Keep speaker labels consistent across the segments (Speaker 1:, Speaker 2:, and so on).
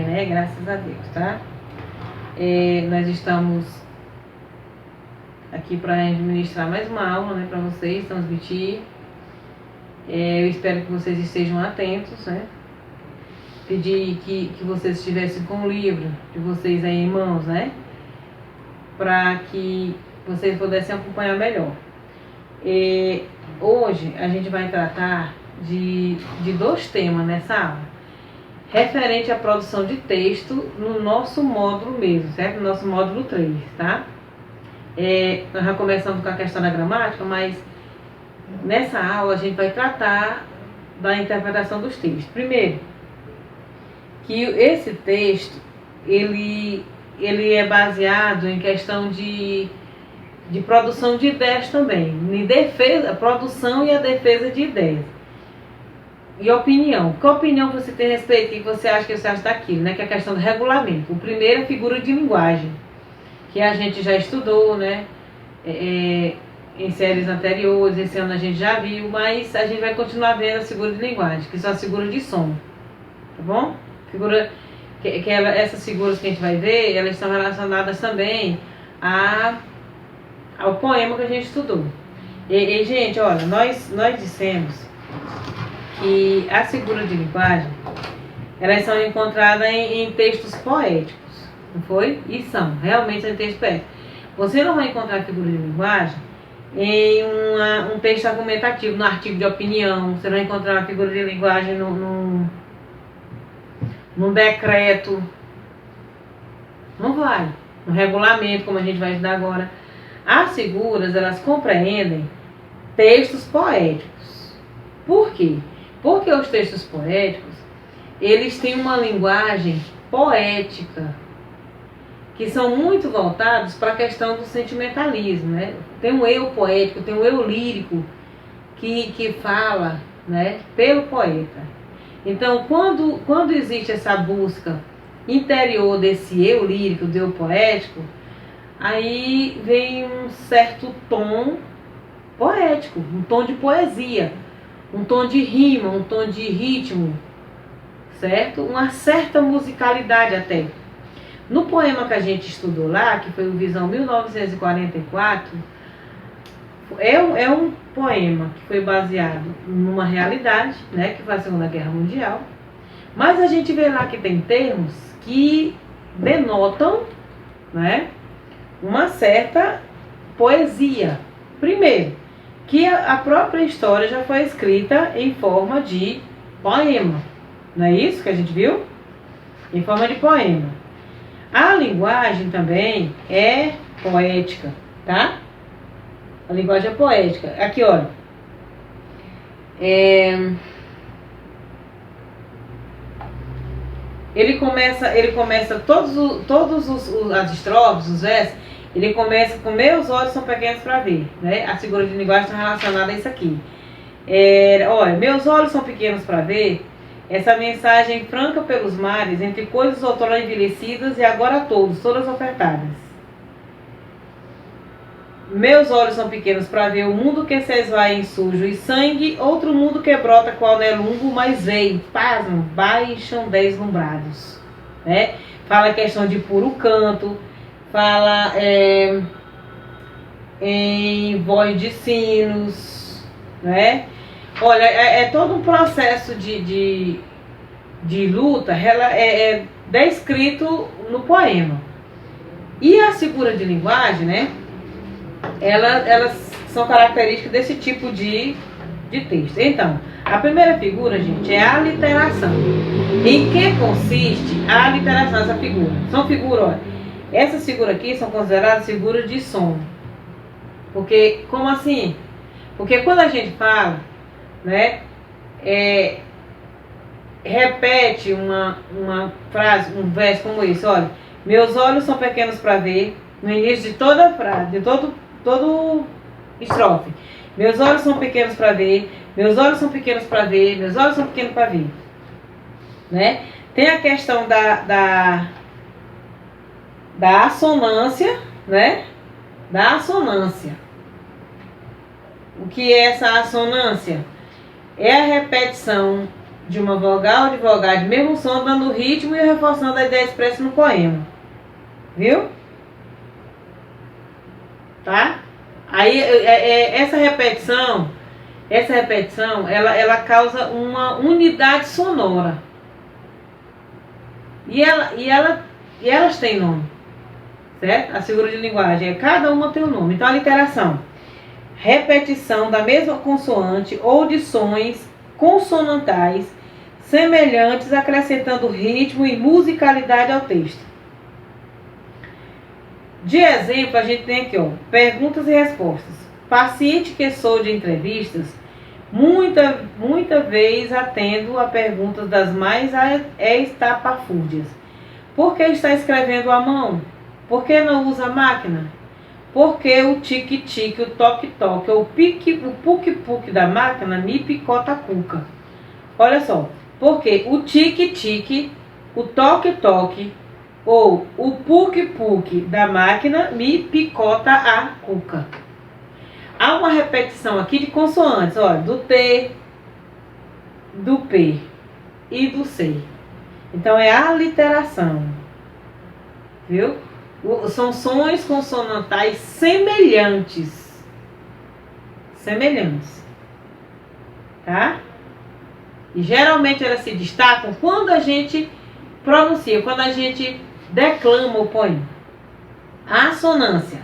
Speaker 1: né? Graças a Deus, tá? Nós estamos aqui para administrar mais uma aula, né, para vocês, transmitir. Eu espero que vocês estejam atentos, né? Pedir que vocês estivessem com o livro de vocês aí em mãos, né? Para que vocês pudessem acompanhar melhor. Hoje a gente vai tratar de dois temas nessa aula. Referente à produção de texto no nosso módulo mesmo, certo? No nosso módulo 3, tá? Nós já começamos com a questão da gramática, mas nessa aula a gente vai tratar da interpretação dos textos. Primeiro, que esse texto, ele é baseado em questão de produção de ideias também, em defesa, a produção e a defesa de ideias. E opinião. Qual opinião você tem a respeito? O que você acha que você acha daquilo, né? Que é a questão do regulamento. O primeiro é figura de linguagem, que a gente já estudou, né? Em séries anteriores, esse ano a gente já viu, mas a gente vai continuar vendo as figuras de linguagem, que são as figuras de som, tá bom? Essas figuras que a gente vai ver, elas estão relacionadas também ao poema que a gente estudou. Gente, olha, nós dissemos que as figuras de linguagem, elas são encontradas em textos poéticos, não foi? E são, realmente em textos poéticos. Você não vai encontrar figura de linguagem em um texto argumentativo, no artigo de opinião. Você não vai encontrar uma figura de linguagem num decreto. Não vai. No regulamento, como a gente vai estudar agora. As figuras, elas compreendem textos poéticos. Por quê? Porque os textos poéticos, eles têm uma linguagem poética, que são muito voltados para a questão do sentimentalismo, né? Tem um eu poético, tem um eu lírico que fala, né, pelo poeta. Então, quando existe essa busca interior desse eu lírico, do eu poético, aí vem um certo tom poético, um tom de poesia, um tom de rima, um tom de ritmo, certo? Uma certa musicalidade até. No poema que a gente estudou lá, que foi o Visão 1944, é um poema que foi baseado numa realidade, né, que foi a Segunda Guerra Mundial, mas a gente vê lá que tem termos que denotam, né, uma certa poesia. Primeiro, que a própria história já foi escrita em forma de poema. Não é isso que a gente viu? Em forma de poema. A linguagem também é poética, tá? A linguagem é poética. Aqui, olha. Ele começa todos as estrofes, os versos. Ele começa com meus olhos são pequenos para ver, né? As figuras de linguagem estão relacionadas a isso aqui. Olha, meus olhos são pequenos para ver essa mensagem franca pelos mares, entre coisas outrora envelhecidas e agora todas ofertadas. Meus olhos são pequenos para ver o mundo que se esvai em sujo e sangue, outro mundo que brota qual não é lungo, mas vem, pasmam, baixam deslumbrados, né? Fala a questão de puro canto, fala em voz de sinos, né? Olha, é todo um processo de luta descrito no poema. E a figura de linguagem, né? Elas são características desse tipo de texto. Então, a primeira figura, gente, é a literação. Em que consiste a literação, essa figura? São figuras, olha, essas figuras aqui são consideradas figuras de som. Porque, como assim? Porque quando a gente fala, né, repete uma frase, um verso como esse, olha, meus olhos são pequenos para ver, no início de toda frase, de todo estrofe. Meus olhos são pequenos para ver, meus olhos são pequenos para ver, meus olhos são pequenos para ver, né? Tem a questão da assonância, né? Da assonância. O que é essa assonância? É a repetição de uma vogal de vogais de mesmo som, dando ritmo e reforçando a ideia expressa no poema. Viu? Tá? Aí essa repetição, ela causa uma unidade sonora. E elas têm nome, certo? As figuras de linguagem, cada uma tem um nome. Então a literação, repetição da mesma consoante ou de sons consonantais semelhantes, acrescentando ritmo e musicalidade ao texto. De exemplo, a gente tem aqui, ó, perguntas e respostas. Paciente que sou de entrevistas, muita vez atendo a perguntas das mais estapafúrdias. Por que está escrevendo à mão? Por que não usa máquina? Por que o tique-tique, o toque-toque, ou o puque-puque da máquina me picota a cuca? Olha só, porque o tique-tique, o toque-toque, ou o puque-puque da máquina me picota a cuca. Há uma repetição aqui de consoantes, olha, do T, do P e do C. Então é a aliteração, viu? São sons consonantais semelhantes, tá? E geralmente elas se destacam quando a gente pronuncia, quando a gente declama o poema. A assonância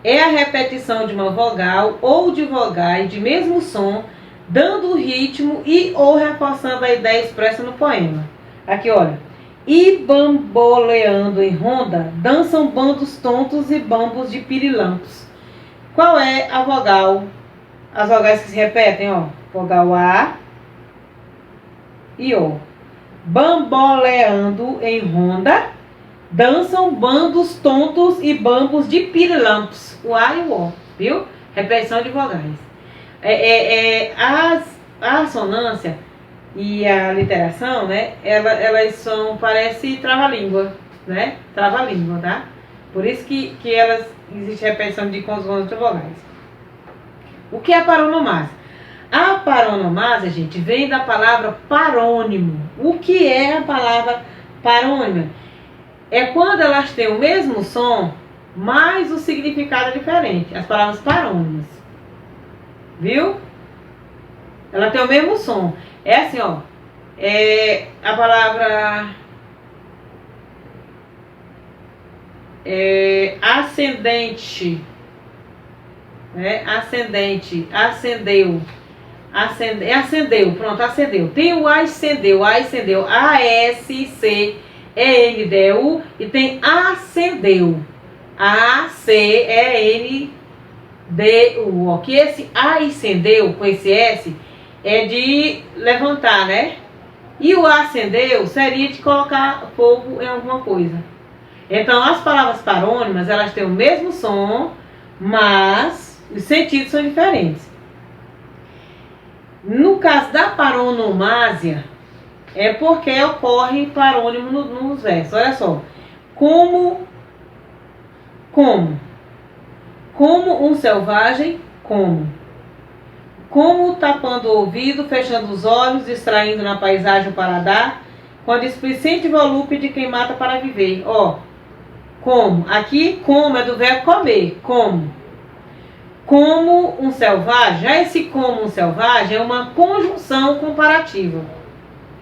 Speaker 1: é a repetição de uma vogal ou de vogais de mesmo som, dando ritmo e ou reforçando a ideia expressa no poema. Aqui, olha. E bamboleando em ronda, dançam bandos tontos e bambos de pirilampos. Qual é a vogal? As vogais que se repetem, ó. Vogal A e O. Bamboleando em ronda, dançam bandos tontos e bambos de pirilampos. O A e o O, viu? Repetição de vogais. A assonância e a literação, né? Elas são, parece trava-língua, né? Trava-língua, tá? Por isso que existe repetição de consoantes e vogais. O que é a paronomásia? A paronomásia, gente, vem da palavra parônimo. O que é a palavra parônima? É quando elas têm o mesmo som, mas o significado é diferente. As palavras parônimas. Viu? Ela tem o mesmo som. É assim, ó. A palavra ascendente, né? Ascendente, acendeu. Acendeu, pronto, acendeu. Tem o ascendeu, A-S-C-E-N-D-U e tem acendeu, A-C-E-N-D-U. Que esse acendeu com esse S é de levantar, né? E o acendeu seria de colocar fogo em alguma coisa. Então as palavras parônimas, elas têm o mesmo som, mas os sentidos são diferentes. No caso da paronomásia, é porque ocorre parônimo nos versos. Olha só. Como um selvagem, como tapando o ouvido, fechando os olhos, distraindo na paisagem o paladar, com a displicente volúpia de quem mata para viver. Ó, como. Aqui, como é do verbo comer. Como um selvagem. Já esse como um selvagem é uma conjunção comparativa.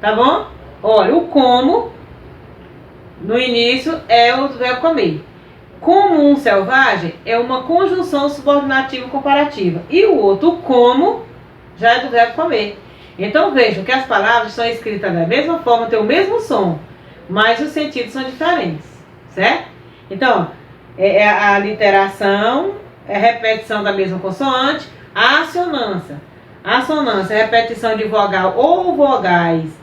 Speaker 1: Tá bom? Olha, o como, no início, é o verbo comer. Como um selvagem é uma conjunção subordinativa comparativa. E o outro, como, já é do verbo comer. Então vejam que as palavras são escritas da mesma forma, têm o mesmo som, mas os sentidos são diferentes. Certo? Então, a literação é a repetição da mesma consoante. A assonância. A assonância é a repetição de vogal ou vogais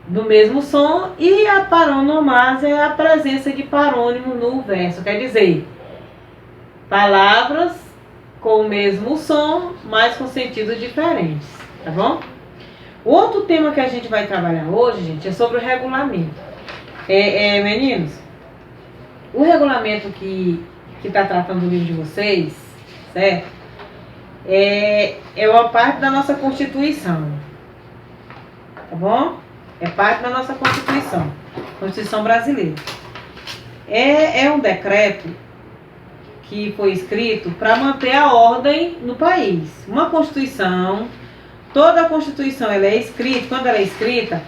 Speaker 1: do mesmo som, e a paronomásia é a presença de parônimo no verso, quer dizer, palavras com o mesmo som, mas com sentidos diferentes, tá bom? O outro tema que a gente vai trabalhar hoje, gente, é sobre o regulamento. Meninos, o regulamento que está tratando do livro de vocês, certo? É uma parte da nossa Constituição. tá bom? É parte da nossa Constituição, Constituição brasileira. É um decreto que foi escrito para manter a ordem no país. Uma Constituição, toda a Constituição ela é escrita, quando ela é escrita,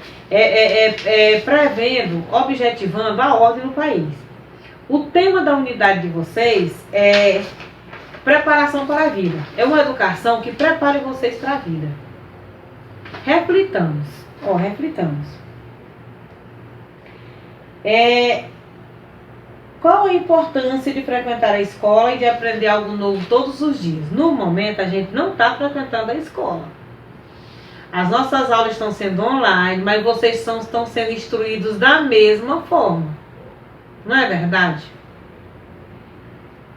Speaker 1: prevendo, objetivando a ordem no país. O tema da unidade de vocês é preparação para a vida. É uma educação que prepare vocês para a vida. Reflitamos. Reflitamos. Qual a importância de frequentar a escola e de aprender algo novo todos os dias? No momento, a gente não está frequentando a escola. As nossas aulas estão sendo online, mas vocês estão sendo instruídos da mesma forma. Não é verdade?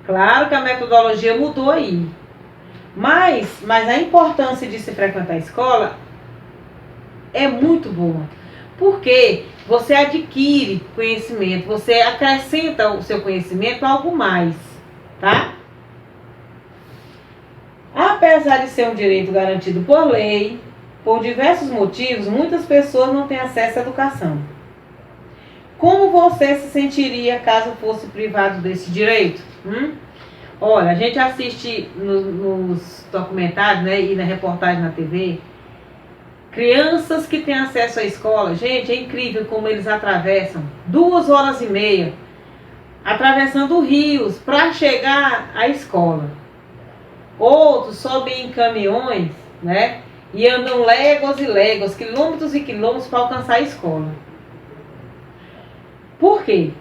Speaker 1: Claro que a metodologia mudou aí. Mas a importância de se frequentar a escola é muito boa. Porque você adquire conhecimento, você acrescenta o seu conhecimento a algo mais, tá? Apesar de ser um direito garantido por lei, por diversos motivos, muitas pessoas não têm acesso à educação. Como você se sentiria caso fosse privado desse direito? Olha, a gente assiste nos documentários, né, e na reportagem na TV, crianças que têm acesso à escola. Gente, é incrível como eles atravessam 2h30, atravessando rios para chegar à escola. Outros sobem em caminhões, né, e andam léguas e léguas, quilômetros e quilômetros para alcançar a escola. Por quê?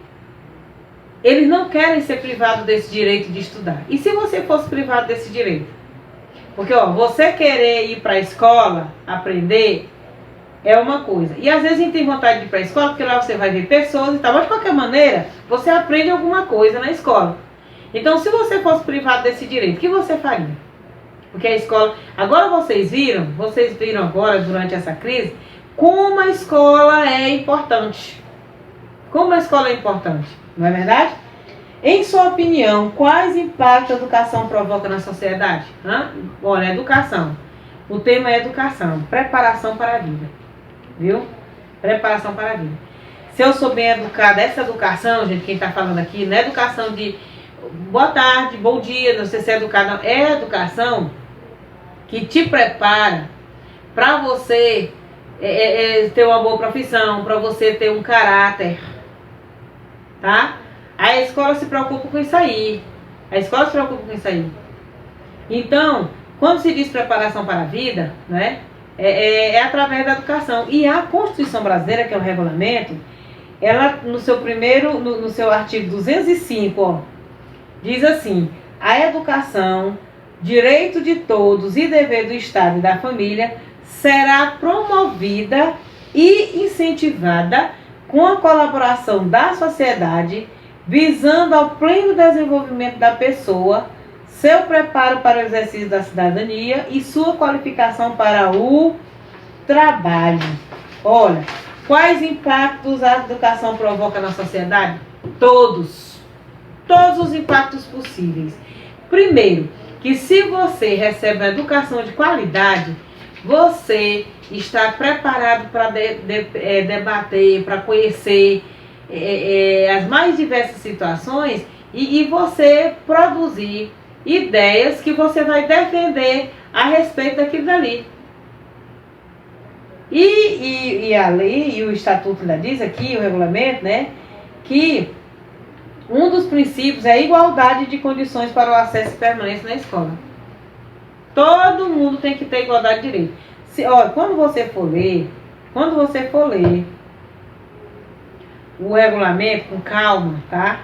Speaker 1: Eles não querem ser privados desse direito de estudar. E se você fosse privado desse direito? Porque, você querer ir para a escola, aprender, é uma coisa. E às vezes a gente tem vontade de ir para a escola, porque lá você vai ver pessoas e tal. Mas de qualquer maneira, você aprende alguma coisa na escola. Então, se você fosse privado desse direito, o que você faria? Porque a escola... Agora vocês viram agora, durante essa crise, como a escola é importante. Como a escola é importante, não é verdade? Em sua opinião, quais impactos a educação provoca na sociedade? Olha, educação. O tema é educação, preparação para a vida. Viu? Preparação para a vida. Se eu sou bem educada, essa educação, gente, quem está falando aqui, não é educação de boa tarde, bom dia, não sei se é educação, não. É educação que te prepara para você ter uma boa profissão, para você ter um caráter, tá? A escola se preocupa com isso aí. Então, quando se diz preparação para a vida, né, é através da educação. E a Constituição brasileira, que é o regulamento, ela no seu artigo 205, diz assim: a educação, direito de todos e dever do Estado e da família, será promovida e incentivada com a colaboração da sociedade, visando ao pleno desenvolvimento da pessoa, seu preparo para o exercício da cidadania e sua qualificação para o trabalho. Olha, quais impactos a educação provoca na sociedade? Todos os impactos possíveis. Primeiro, que se você recebe uma educação de qualidade, você está preparado para debater, para conhecer as mais diversas situações e você produzir ideias que você vai defender a respeito daquilo dali. E a lei e o estatuto ainda diz aqui, o regulamento, né, que um dos princípios é a igualdade de condições para o acesso e permanência na escola. Todo mundo tem que ter igualdade de direito. Quando você for ler o regulamento com calma, tá?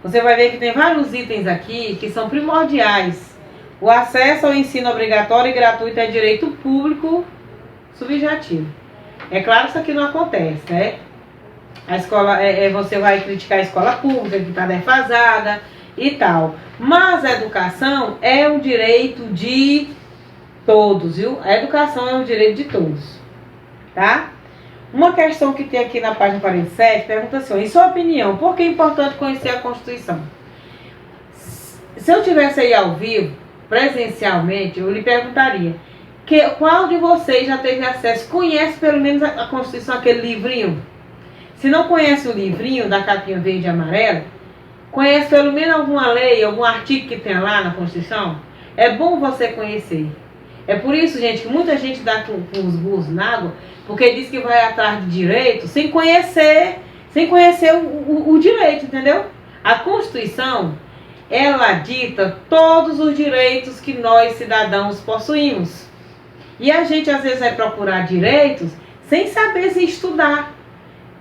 Speaker 1: Você vai ver que tem vários itens aqui que são primordiais. O acesso ao ensino obrigatório e gratuito é direito público subjetivo. É claro que isso aqui não acontece, né? A escola, você vai criticar a escola pública que está defasada e tal. Mas a educação é um direito de todos, viu? A educação é um direito de todos, tá? Uma questão que tem aqui na página 47 pergunta assim: em sua opinião, por que é importante conhecer a Constituição? Se eu tivesse aí ao vivo, presencialmente, eu lhe perguntaria: Qual de vocês já teve acesso, conhece pelo menos a Constituição, aquele livrinho? Se não conhece o livrinho da capinha verde e amarela, conhece pelo menos alguma lei, algum artigo que tem lá na Constituição? É bom você conhecer. É por isso, gente, que muita gente dá com os burros na água, porque diz que vai atrás de direito sem conhecer o direito, entendeu? A Constituição, ela dita todos os direitos que nós, cidadãos, possuímos. E a gente, às vezes, vai procurar direitos sem saber se estudar.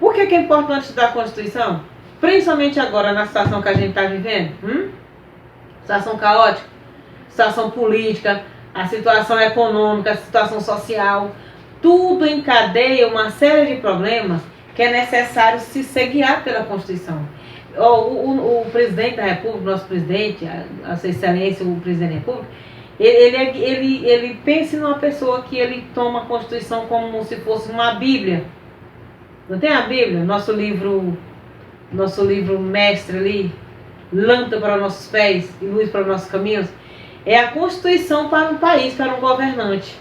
Speaker 1: Por que é importante estudar a Constituição? Principalmente agora, na situação que a gente está vivendo. Situação caótica, situação política, a situação econômica, a situação social. Tudo encadeia uma série de problemas que é necessário se guiar pela Constituição. O presidente da República, nosso presidente, a Sua Excelência, o presidente da República, ele pensa numa pessoa que ele toma a Constituição como se fosse uma Bíblia. Não tem a Bíblia? Nosso livro mestre ali, lâmpada para nossos pés e luz para nossos caminhos. É a Constituição para um país, para um governante.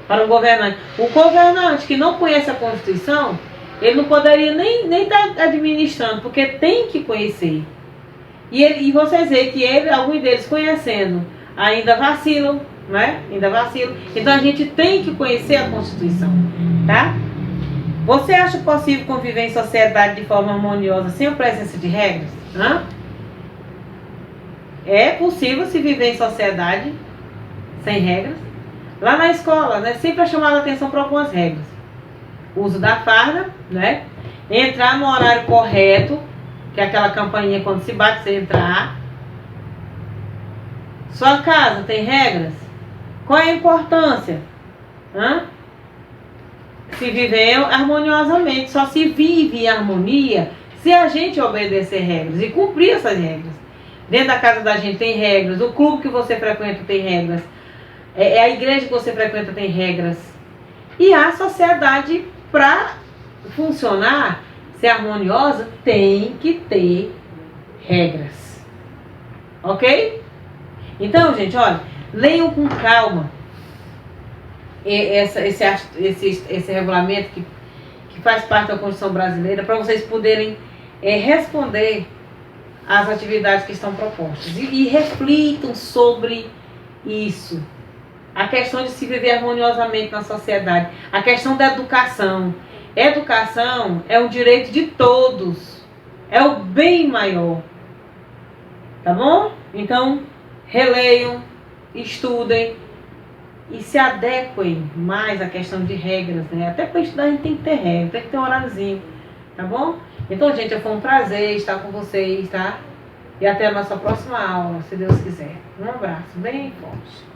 Speaker 1: Para um governante. O governante que não conhece a Constituição, ele não poderia nem estar administrando, porque tem que conhecer. E vocês veem que alguns deles conhecendo, ainda vacilam, né? Ainda vacilam. Então a gente tem que conhecer a Constituição, tá? Você acha possível conviver em sociedade de forma harmoniosa sem a presença de regras? É possível se viver em sociedade sem regras? Lá na escola, né, sempre é chamado a atenção para algumas regras. O uso da farda, né? Entrar no horário correto, que é aquela campainha quando se bate, você entrar. Sua casa tem regras? Qual é a importância? Se viver harmoniosamente. Só se vive em harmonia se a gente obedecer regras e cumprir essas regras. Dentro da casa da gente tem regras, o clube que você frequenta tem regras, a igreja que você frequenta tem regras. E a sociedade, para funcionar, ser harmoniosa, tem que ter regras. Ok? Então, gente, olha, leiam com calma esse regulamento que faz parte da Constituição brasileira, para vocês poderem responder às atividades que estão propostas. E reflitam sobre isso. A questão de se viver harmoniosamente na sociedade. A questão da educação. Educação é um direito de todos. É o bem maior. Tá bom? Então, releiam, estudem e se adequem mais à questão de regras, né? Até para estudar a gente tem que ter regra, tem que ter um horáriozinho, tá bom? Então, gente, foi um prazer estar com vocês, tá? E até a nossa próxima aula, se Deus quiser. Um abraço bem forte.